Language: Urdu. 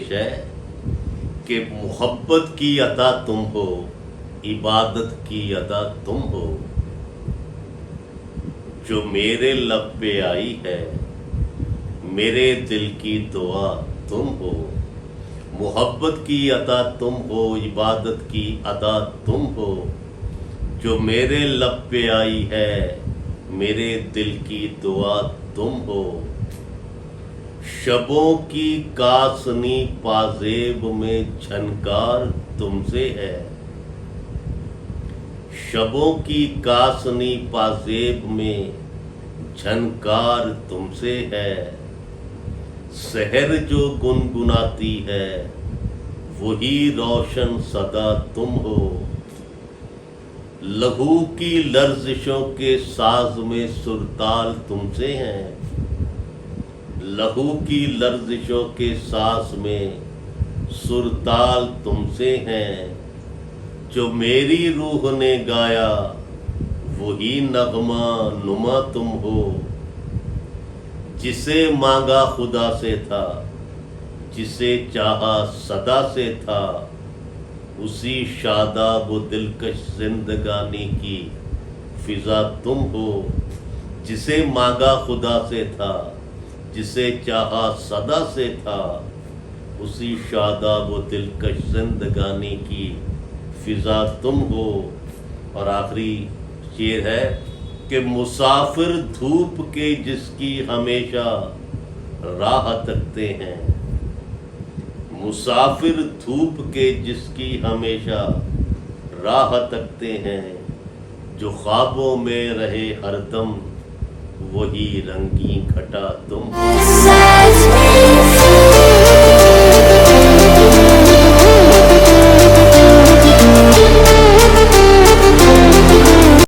پیش ہے کہ محبت کی عطا تم ہو، عبادت کی ادا تم ہو، جو میرے لب پہ آئی ہے، میرے دل کی دعا تم ہو۔ محبت کی عطا تم ہو، عبادت کی ادا تم ہو، جو میرے لب پہ آئی ہے، میرے دل کی دعا تم ہو۔ شبوں کی کاسنی پازیب میں جھنکار تم سے ہے، شبوں کی کاسنی پازیب میں جھنکار تم سے ہے۔ سحر جو گنگناتی ہے، وہی روشن صدا تم ہو۔ لہو کی لرزشوں کے ساز میں سرتال تم سے ہیں، لہو کی لرزشوں کے ساز میں سرتال تم سے ہیں۔ جو میری روح نے گایا، وہی نغمہ نما تم ہو۔ جسے مانگا خدا سے تھا، جسے چاہا صدا سے تھا، اسی شاداب و دلکش زندگانی کی فضا تم ہو۔ جسے مانگا خدا سے تھا، جسے چاہا صدا سے تھا، اسی شاداب و دلکش زندگانی کی فضا تم ہو۔ اور آخری شعر ہے کہ مسافر دھوپ کے جس کی ہمیشہ راہ تکتے ہیں، مسافر دھوپ کے جس کی ہمیشہ راہ تکتے ہیں، جو خوابوں میں رہے ہر دم، وہی رنگین گھٹا تم